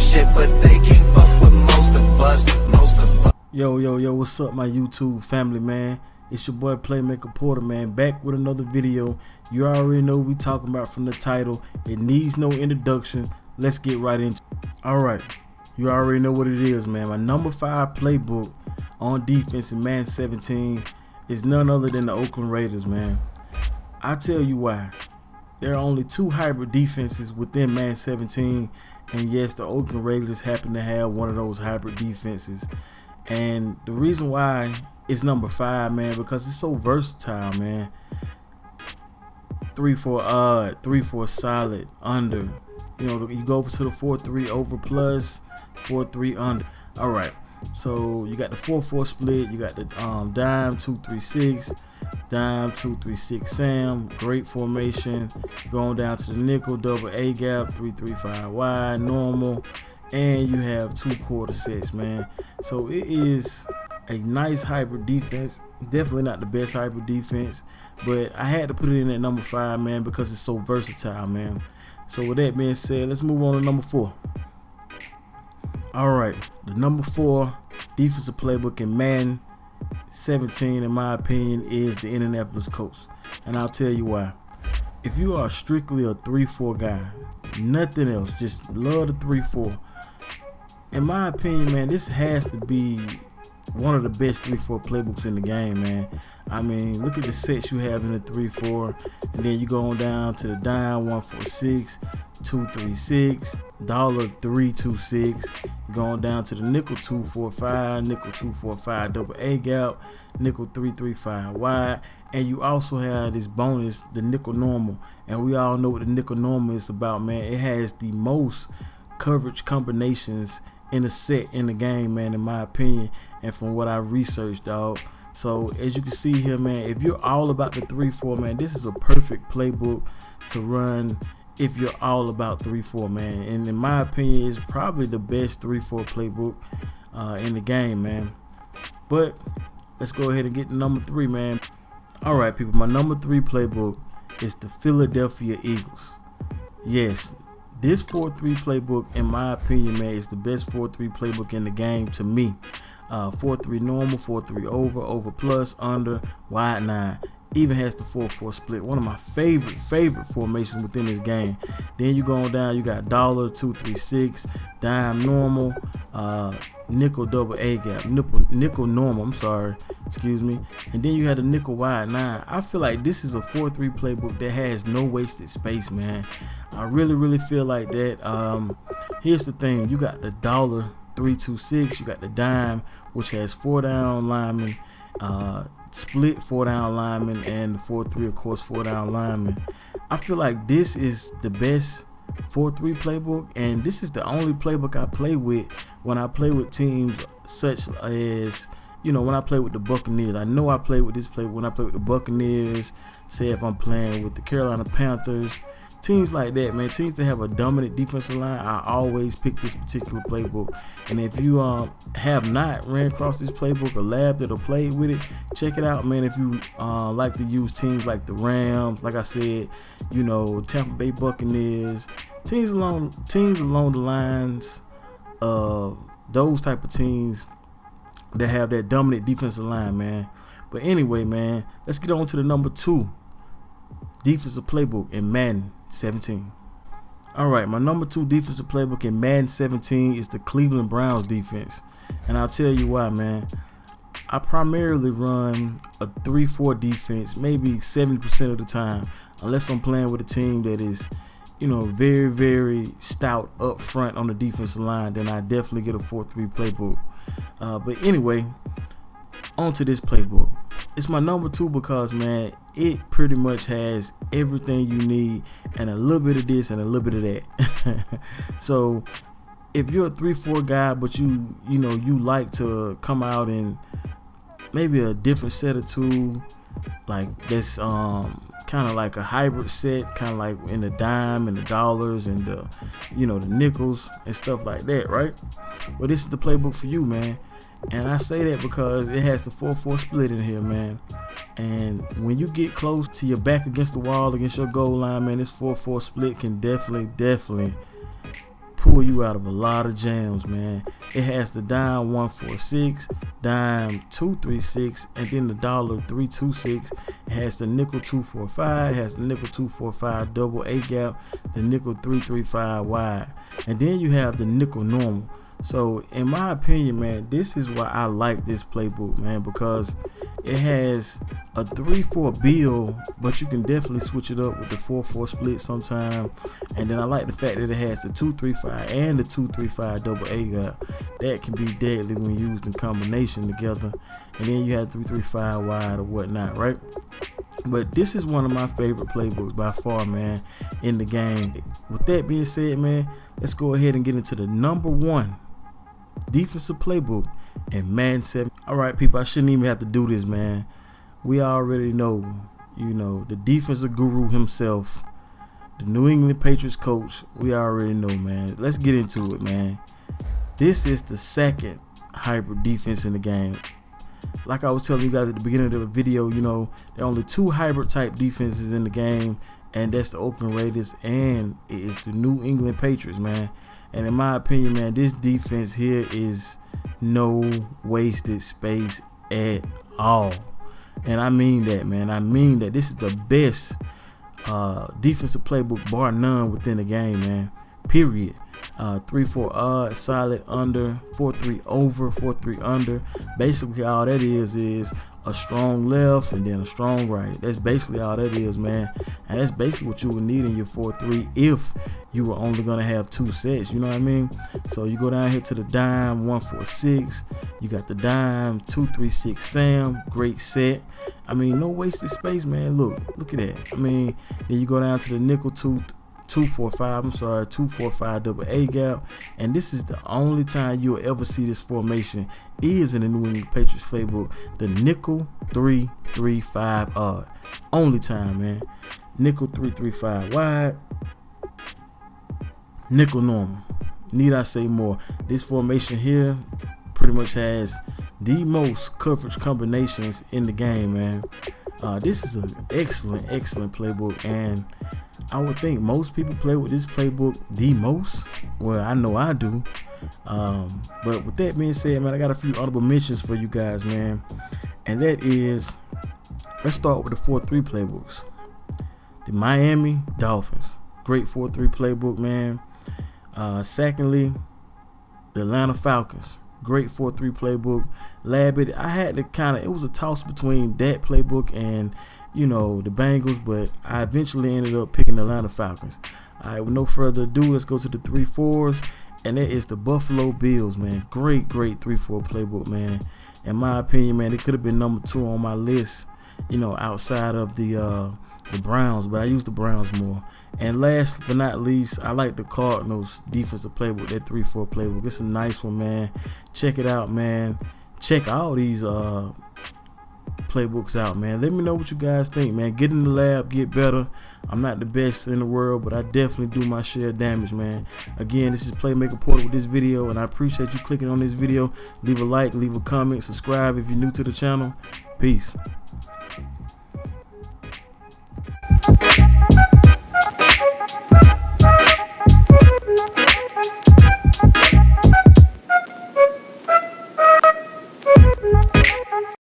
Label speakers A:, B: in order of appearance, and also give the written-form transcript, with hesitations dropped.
A: shit, but they can't fuck with most of us.
B: Yo, what's up, my YouTube family, man? It's your boy Playmaker Porter, man, back with another video. You already know what we talking about from the title. It needs no introduction. Let's get right into it. Alright, you already know what it is, man. My number 5 playbook on defense in Madden 17 is none other than the Oakland Raiders, man. I tell you why. There are only 2 hybrid defenses within Madden 17, and yes, the Oakland Raiders happen to have one of those hybrid defenses. And the reason why it's number 5, man, because it's so versatile, man. 3-4 odd, 3-4 solid, under. You know, you go to the 4-3 over plus, 4-3 under. All right, so you got the 4-4 split. You got the dime 2-3-6, dime 2-3-6 Sam. Great formation. Going down to the nickel, double A gap, 3-3-5 wide, normal. And you have 2 quarter sets, man. So it is a nice hybrid defense. Definitely not the best hybrid defense, but I had to put it in at number 5, man, because it's so versatile, man. So with that being said, let's move on to number 4. All right, the number 4 defensive playbook in Madden 17, in my opinion, is the Indianapolis Colts, and I'll tell you why. If you are strictly a 3-4 guy, nothing else, just love the 3-4. In my opinion, man, this has to be one of the best 3-4 playbooks in the game, man. I mean, look at the sets you have in the 3-4, and then you go on down to the dime 1-4-6, 2-3-6, dollar 3-2-6. Going down to the nickel 2-4-5, nickel 2-4-5 double A gap, nickel 3-3-5 wide, and you also have this bonus, the nickel normal. And we all know what the nickel normal is about, man. It has the most coverage combinations in a set in the game, man, in my opinion, and from what I researched, dog. So as you can see here, man, if you're all about the 3-4, man, this is a perfect playbook to run if you're all about 3-4, man. And in my opinion, it's probably the best 3-4 playbook in the game, man. But let's go ahead and get to number 3, man. All right, people, my number 3 playbook is the Philadelphia Eagles. Yes, this 4-3 playbook, in my opinion, man, is the best 4-3 playbook in the game to me. 4-3 normal, 4-3 over plus, under, wide 9. Even has the 4-4 split. One of my favorite formations within this game. Then you go on down, you got dollar 2-3-6, dime normal, nickel double A gap, nickel normal, I'm sorry, excuse me. And then you had the nickel wide 9. I feel like this is a 4-3 playbook that has no wasted space, man. I really feel like that. Here's the thing, you got the dollar 3-2-6, you got the dime, which has 4 down linemen, split 4 down linemen, and the 4-3, of course, 4 down linemen. I feel like this is the best 4-3 playbook, and this is the only playbook I play with when I play with teams such as, you know, when I play with the Buccaneers. I know I play with this playbook when I play with the Buccaneers, say if I'm playing with the Carolina Panthers, teams like that, man, teams that have a dominant defensive line. I always pick this particular playbook. And if you have not ran across this playbook or labbed it or played with it, check it out, man. If you like to use teams like the Rams, like I said, you know, Tampa Bay Buccaneers, teams along the lines of those type of teams that have that dominant defensive line, man. But anyway, man, let's get on to the number 2 defensive playbook in Madden 17. Alright, my number 2 defensive playbook in Madden 17 is the Cleveland Browns defense. And I'll tell you why, man. I primarily run a 3-4 defense, maybe 70% of the time, unless I'm playing with a team that is, you know, very stout up front on the defensive line. Then I definitely get a 4-3 playbook. But anyway, on to this playbook. It's my number 2 because, man, it pretty much has everything you need and a little bit of this and a little bit of that. So if you're a 3-4 guy, but you like to come out in maybe a different set of 2, like this kind of like a hybrid set, kind of like in the dime and the dollars and the, you know, the nickels and stuff like that, right? Well, this is the playbook for you, man. And I say that because it has the 4-4 split in here, man. And when you get close to your back against the wall, against your goal line, man, this 4-4 split can definitely pull you out of a lot of jams, man. It has the dime 146, dime 236, and then the dollar 326. It has the nickel 245, it has the nickel 245 double A gap, the nickel 335 wide, and then you have the nickel normal. So in my opinion, man, this is why I like this playbook, man, because it has a 3-4 bill, but you can definitely switch it up with the 4-4 split sometime. And then I like the fact that it has the 235 and the 235 double A gap. That can be deadly when used in combination together. And then you have 335 wide or whatnot, right? But this is one of my favorite playbooks by far, man, in the game. With that being said, man, let's go ahead and get into the #1 defensive playbook in Madden 7. All right, people, I shouldn't even have to do this, man. We already know, the defensive guru himself, the New England Patriots coach. We already know, man. Let's get into it, man. This is the second hybrid defense in the game. Like I was telling you guys at the beginning of the video, there are only 2 hybrid type defenses in the game, and that's the Oakland Raiders and it is the New England Patriots, man. And in my opinion, man, this defense here is no wasted space at all. And I mean that, man. I mean that. This is the best defensive playbook, bar none, within the game, man. Period. 3-4 odd, solid under, 4-3 over, 4-3 under. Basically, all that is a strong left and then a strong right. That's basically all that is, man. And that's basically what you would need in your 4-3 if you were only gonna have 2 sets. You know what I mean? So you go down here to the dime 146. You got the dime 236 Sam. Great set. I mean, no wasted space, man. Look at that. I mean, then you go down to the nickel 245 double A gap, and this is the only time you'll ever see this formation is in the New England Patriots playbook, the nickel 335 odd. Only time, man. Nickel 335 wide, nickel normal. Need I say more? This formation here pretty much has the most coverage combinations in the game, man. This is an excellent playbook, and I would think most people play with this playbook the most. Well, I know I do. But with that being said, man, I got a few honorable mentions for you guys, man. And that is, let's start with the 4-3 playbooks. The Miami Dolphins. Great 4-3 playbook, man. Secondly, the Atlanta Falcons. Great 4-3 playbook. Labbit, I had to it was a toss between that playbook and the Bengals, but I eventually ended up picking the Atlanta Falcons. All right, with no further ado, let's go to the 3-4s, and that is the Buffalo Bills, man. Great 3-4 playbook, man. In my opinion, man, it could have been #2 on my list, outside of the Browns, but I use the Browns more. And last but not least, I like the Cardinals defensive playbook, that 3-4 playbook. It's a nice one, man. Check it out, man. Check all these playbooks out, man. Let me know what you guys think, man. Get in the lab, get better. I'm not the best in the world, but I definitely do my share of damage, man. Again, this is Playmaker Porter with this video, and I appreciate you clicking on this video. Leave a like, leave a comment, subscribe if you're new to the channel. Peace.